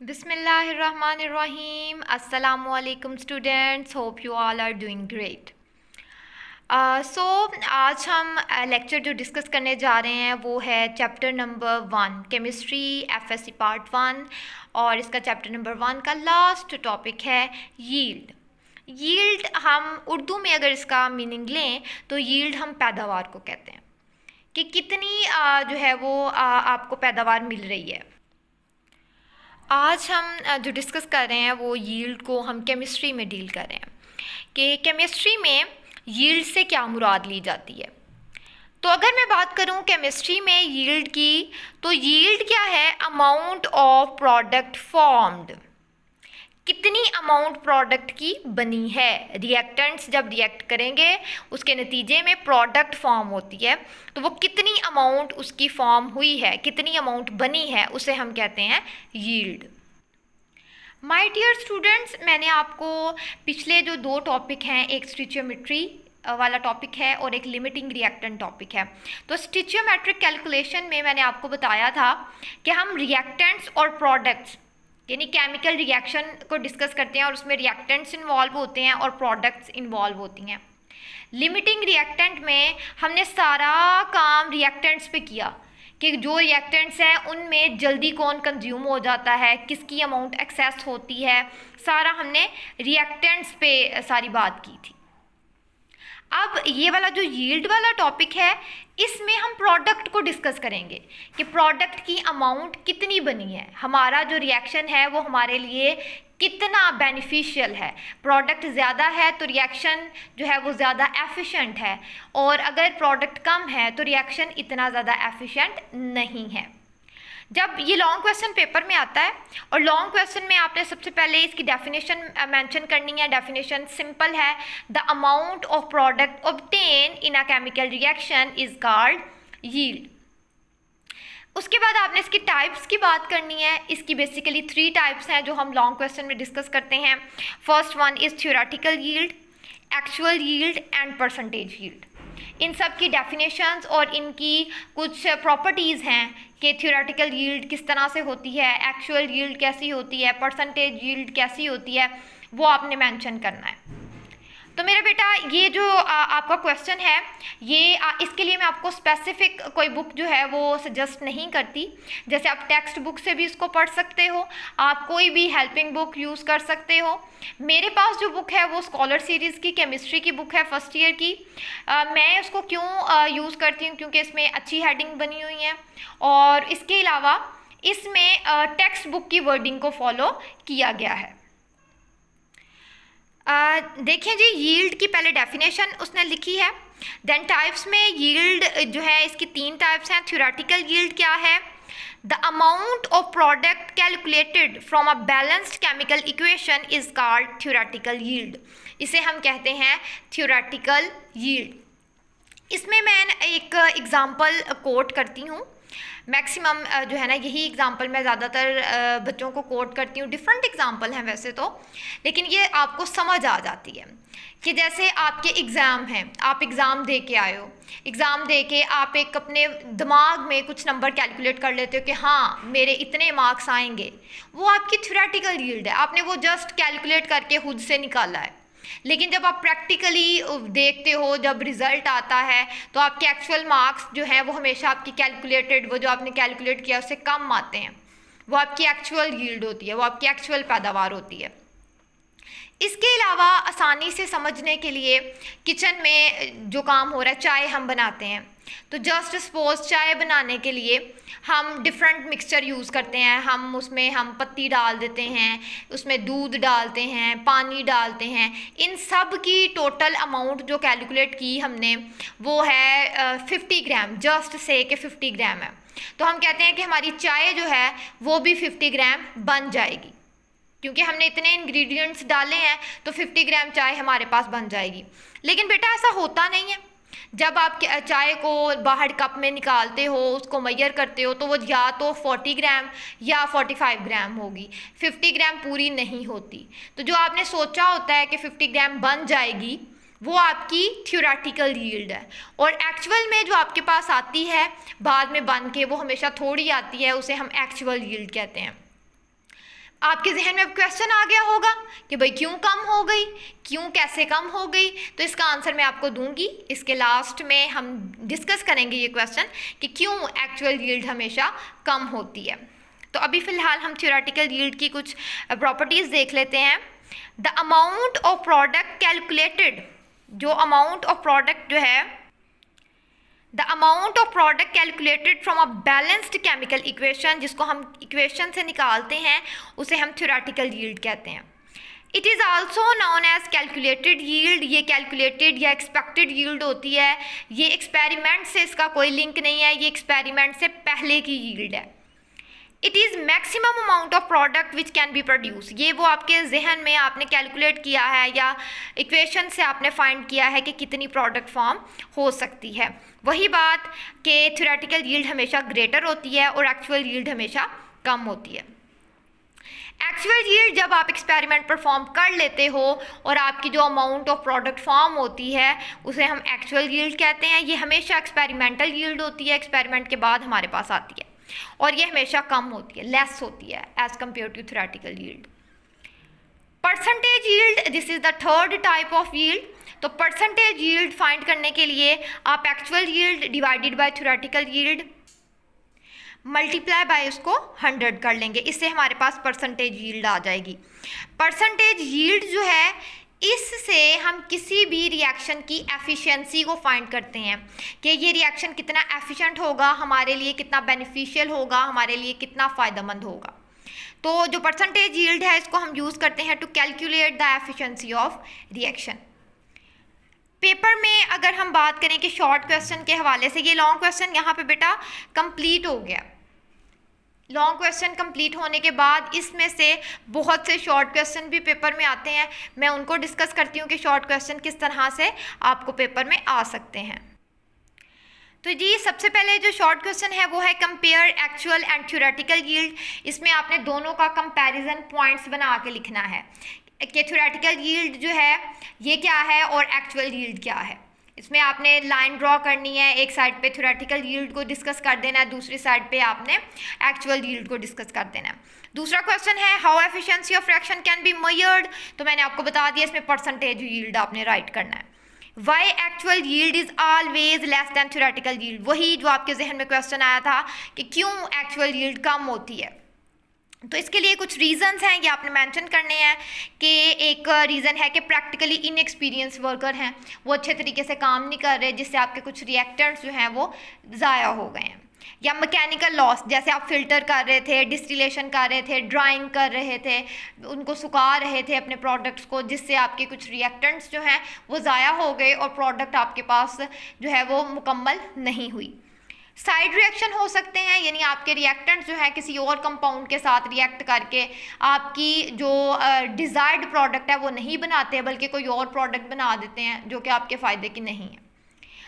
Bismillahirrahmanirrahim. Assalamualaikum students. Hope you all are doing great. आज हम lecture जो discuss करने जा रहे हैं वो है chapter number 1 chemistry FSc part 1 और इसका चैप्टर नंबर 1 का लास्ट टॉपिक है यील्ड। यील्ड हम उर्दू में अगर इसका मीनिंग लें तो यील्ड हम पैदावार को कहते हैं कि कितनी जो है वो आपको पैदावार मिल रही है। आज हम जो डिस्कस कर रहे हैं वो यील्ड को हम केमिस्ट्री में डील कर रहे हैं कि केमिस्ट्री में यील्ड से क्या मुराद ली जाती है। तो अगर मैं बात करूं केमिस्ट्री में यील्ड की, तो यील्ड क्या है? अमाउंट ऑफ प्रोडक्ट फॉर्म्ड, कितनी अमाउंट प्रोडक्ट की बनी है। रिएक्टेंट्स जब रिएक्ट करेंगे उसके नतीजे में प्रोडक्ट फॉर्म होती है, तो वो कितनी अमाउंट उसकी फॉर्म हुई है, कितनी अमाउंट बनी है, उसे हम कहते हैं यील्ड। माय डियर स्टूडेंट्स, मैंने आपको पिछले जो 2 टॉपिक हैं, एक स्टिचियोमेट्री वाला टॉपिक है और एक लिमिटिंग रिएक्टेंट टॉपिक है। तो स्टिचियोमेट्रिक कैलकुलेशन में मैंने आपको बताया था कि हम रिएक्टेंट्स और प्रोडक्ट्स यानी केमिकल रिएक्शन को डिस्कस करते हैं और उसमें रिएक्टेंट्स इन्वॉल्व होते हैं और प्रोडक्ट्स इन्वॉल्व होती हैं। लिमिटिंग रिएक्टेंट में हमने सारा काम रिएक्टेंट्स पे किया कि जो रिएक्टेंट्स हैं उनमें जल्दी कौन कंज्यूम हो जाता है, किसकी अमाउंट एक्सेस होती है, सारा हमने रिएक्टेंट्स पे सारी बात की थी। अब ये वाला जो यील्ड वाला टॉपिक है इसमें हम प्रोडक्ट को डिस्कस करेंगे कि प्रोडक्ट की अमाउंट कितनी बनी है, हमारा जो रिएक्शन है वो हमारे लिए कितना बेनिफिशियल है। प्रोडक्ट ज़्यादा है तो रिएक्शन जो है वो ज़्यादा एफिशिएंट है, और अगर प्रोडक्ट कम है तो रिएक्शन इतना ज़्यादा एफिशिएंट नहीं है। जब ये लॉन्ग क्वेश्चन पेपर में आता है और लॉन्ग क्वेश्चन में आपने सबसे पहले इसकी डेफिनेशन मेंशन करनी है। डेफिनेशन सिंपल है, the amount of product obtain in a chemical reaction is called yield. उसके बाद आपने इसकी टाइप्स की बात करनी है। इसकी बेसिकली 3 टाइप्स हैं जो हम लॉन्ग क्वेश्चन में डिस्कस करते हैं। First one is theoretical yield, actual yield and percentage yield. इन सब की डेफिनेशंस और इनकी कुछ प्रॉपर्टीज़ हैं कि थ्योरेटिकल यील्ड किस तरह से होती है, एक्चुअल यील्ड कैसी होती है, परसेंटेज यील्ड कैसी होती है, वो आपने मेंशन करना है। तो मेरा बेटा ये जो आपका क्वेश्चन है ये इसके लिए मैं आपको स्पेसिफिक कोई बुक जो है वो सजेस्ट नहीं करती। जैसे आप टेक्स्ट बुक से भी इसको पढ़ सकते हो, आप कोई भी हेल्पिंग बुक यूज़ कर सकते हो। मेरे पास जो बुक है वो स्कॉलर सीरीज़ की केमिस्ट्री की बुक है फर्स्ट ईयर की। मैं उसको क्यों यूज़ करती हूँ? क्योंकि इसमें अच्छी हेडिंग बनी हुई है और इसके अलावा इसमें टेक्स्ट बुक की वर्डिंग को फॉलो किया गया है। देखिए जी, यील्ड की पहले डेफिनेशन उसने लिखी है। देन टाइप्स में यील्ड जो है इसकी 3 टाइप्स हैं। थ्योरेटिकल यील्ड क्या है? The amount of product calculated from a balanced chemical equation is called theoretical yield. इसे हम कहते हैं थ्योरेटिकल यील्ड। इसमें मैं एक एग्जांपल कोट करती हूँ। मैक्सिमम जो है ना यही एग्जांपल मैं ज़्यादातर बच्चों को कोट करती हूँ। डिफरेंट एग्जांपल हैं वैसे तो, लेकिन ये आपको समझ आ जाती है कि जैसे आपके एग्ज़ाम हैं, आप एग्ज़ाम दे के आए हो, एग्ज़ाम दे के आप एक अपने दिमाग में कुछ नंबर कैलकुलेट कर लेते हो कि हाँ मेरे इतने मार्क्स आएंगे। वो आपकी थ्योरेटिकल यील्ड है, आपने वो जस्ट कैलकुलेट करके खुद से निकाला है। लेकिन जब आप प्रैक्टिकली देखते हो, जब रिज़ल्ट आता है, तो आपके एक्चुअल मार्क्स जो हैं वो हमेशा आपकी कैलकुलेटेड, वो जो आपने कैलकुलेट किया उससे कम आते हैं। वो आपकी एक्चुअल यील्ड होती है, वो आपकी एक्चुअल पैदावार होती है। इसके अलावा आसानी से समझने के लिए किचन में जो काम हो रहा है, चाय हम बनाते हैं, तो जस्ट सपोज चाय बनाने के लिए हम डिफरेंट मिक्सचर यूज़ करते हैं। हम पत्ती डाल देते हैं, उसमें दूध डालते हैं, पानी डालते हैं। इन सब की टोटल अमाउंट जो कैलकुलेट की हमने वो है 50 ग्राम। जस्ट से कि 50 ग्राम है, तो हम कहते हैं कि हमारी चाय जो है वो भी 50 ग्राम बन जाएगी, क्योंकि हमने इतने इंग्रेडिएंट्स डाले हैं तो 50 ग्राम चाय हमारे पास बन जाएगी। लेकिन बेटा ऐसा होता नहीं है। जब आप चाय को बाहर कप में निकालते हो, उसको मेजर करते हो, तो वो या तो 40 ग्राम या 45 ग्राम होगी, 50 ग्राम पूरी नहीं होती। तो जो आपने सोचा होता है कि 50 ग्राम बन जाएगी, वो आपकी थ्योरेटिकल यील्ड है। और एक्चुअल में जो आपके पास आती है बाद में बन के, वो हमेशा थोड़ी आती है, उसे हम एक्चुअल यील्ड कहते हैं। आपके जहन में अब क्वेश्चन आ गया होगा कि भाई क्यों कम हो गई, क्यों कैसे कम हो गई। तो इसका आंसर मैं आपको दूंगी। इसके लास्ट में हम डिस्कस करेंगे ये क्वेश्चन कि क्यों एक्चुअल यील्ड हमेशा कम होती है। तो अभी फ़िलहाल हम थ्योरेटिकल यील्ड की कुछ प्रॉपर्टीज़ देख लेते हैं। The amount of product calculated, जो अमाउंट ऑफ प्रोडक्ट जो है, the amount of product calculated from a balanced chemical equation, जिसको हम इक्वेशन से निकालते हैं उसे हम थ्योरेटिकल यील्ड कहते हैं। It is also known as calculated yield, ये कैलकुलेटेड या एक्सपेक्टेड यील्ड होती है। ये एक्सपेरिमेंट से इसका कोई लिंक नहीं है, ये एक्सपेरिमेंट से पहले की यील्ड है। It is maximum amount of product which can be produce, ये वो आपके जहन में आपने कैलकुलेट किया है या इक्वेशन से आपने फाइंड किया है कि कितनी प्रोडक्ट फॉर्म हो सकती है। वही बात कि थ्योरेटिकल यील्ड हमेशा ग्रेटर होती है और एक्चुअल यील्ड हमेशा कम होती है। एक्चुअल यील्ड जब आप एक्सपेरिमेंट परफॉर्म कर लेते हो और आपकी जो अमाउंट ऑफ प्रोडक्ट फॉर्म होती है उसे हम एक्चुअल यील्ड कहते हैं। ये हमेशा एक्सपेरिमेंटल यील्ड होती है, एक्सपेरिमेंट के बाद हमारे पास आती है और ये हमेशा कम होती है, लेस होती है as compare to theoretical yield. Percentage yield, this is the third type of yield. तो परसेंटेज यील्ड फाइंड करने के लिए आप actual yield divided by theoretical yield multiply by उसको 100 कर लेंगे, इससे हमारे पास परसेंटेज यील्ड आ जाएगी। परसेंटेज यील्ड जो है, इससे हम किसी भी रिएक्शन की एफिशिएंसी को फाइंड करते हैं कि ये रिएक्शन कितना एफिशिएंट होगा, हमारे लिए कितना बेनिफिशियल होगा, हमारे लिए कितना फ़ायदेमंद होगा। तो जो परसेंटेज यील्ड है इसको हम यूज़ करते हैं to calculate the efficiency of reaction. Paper में अगर हम बात करें कि शॉर्ट क्वेश्चन के हवाले से, ये लॉन्ग क्वेश्चन यहाँ पे बेटा कंप्लीट हो गया। लॉन्ग क्वेश्चन कंप्लीट होने के बाद इसमें से बहुत से शॉर्ट क्वेश्चन भी पेपर में आते हैं। मैं उनको डिस्कस करती हूँ कि शॉर्ट क्वेश्चन किस तरह से आपको पेपर में आ सकते हैं। तो जी सबसे पहले जो शॉर्ट क्वेश्चन है वो है compare actual and theoretical yield. इसमें आपने दोनों का कंपैरिजन पॉइंट्स बना के लिखना है कि थ्योरेटिकल यील्ड जो है ये क्या है और एक्चुअल यील्ड क्या है। इसमें आपने लाइन ड्रॉ करनी है, एक साइड पे थ्योरेटिकल यील्ड को डिस्कस कर देना है, दूसरी साइड पे आपने एक्चुअल यील्ड को डिस्कस कर देना है। दूसरा क्वेश्चन है how efficiency of reaction can be measured. तो मैंने आपको बता दिया, इसमें परसेंटेज यील्ड आपने राइट करना है। Why actual yield is always less than theoretical yield, वही जो आपके जहन में क्वेश्चन आया था कि क्यों एक्चुअल यील्ड कम होती है। तो इसके लिए कुछ रीजंस हैं, ये आपने मेंशन करने हैं कि एक रीज़न है कि प्रैक्टिकली इनएक्सपीरियंस वर्कर हैं, वो अच्छे तरीके से काम नहीं कर रहे, जिससे आपके कुछ रिएक्टेंट्स जो हैं वो ज़ाया हो गए हैं। या मैकेनिकल लॉस, जैसे आप फिल्टर कर रहे थे, डिस्टिलेशन कर रहे थे, ड्राइंग कर रहे थे, उनको सुखा रहे थे अपने प्रोडक्ट्स को, जिससे आपके कुछ रिएक्टेंट्स जो हैं वो ज़ाया हो गए और प्रोडक्ट आपके पास जो है वो मुकम्मल नहीं हुई। साइड रिएक्शन हो सकते हैं, यानी आपके रिएक्टेंट्स जो है किसी और कंपाउंड के साथ रिएक्ट करके आपकी जो डिज़ायर्ड प्रोडक्ट है वो नहीं बनाते हैं, बल्कि कोई और प्रोडक्ट बना देते हैं जो कि आपके फ़ायदे की नहीं है।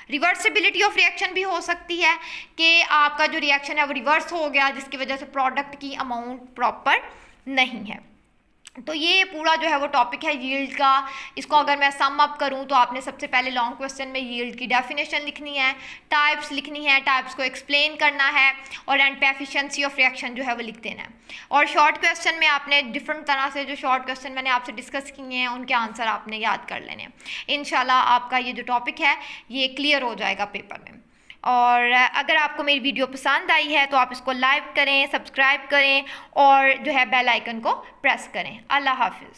रिवर्सिबिलिटी ऑफ रिएक्शन भी हो सकती है कि आपका जो रिएक्शन है वो रिवर्स हो गया, जिसकी वजह से प्रोडक्ट की अमाउंट प्रॉपर नहीं है। तो ये पूरा जो है वो टॉपिक है यील्ड का। इसको अगर मैं सम अप करूँ तो आपने सबसे पहले लॉन्ग क्वेश्चन में यील्ड की डेफिनेशन लिखनी है, टाइप्स लिखनी है, टाइप्स को एक्सप्लेन करना है और एंड पे एफिशिएंसी ऑफ रिएक्शन जो है वो लिख देना है। और शॉर्ट क्वेश्चन में आपने डिफरेंट तरह से जो शॉर्ट क्वेश्चन मैंने आपसे डिस्कस किए हैं उनके आंसर आपने याद कर लेने हैं। इंशाल्लाह आपका ये जो टॉपिक है ये क्लियर हो जाएगा पेपर में। और अगर आपको मेरी वीडियो पसंद आई है तो आप इसको लाइक करें, सब्सक्राइब करें और जो है बेल आइकन को प्रेस करें। अल्लाह हाफिज़।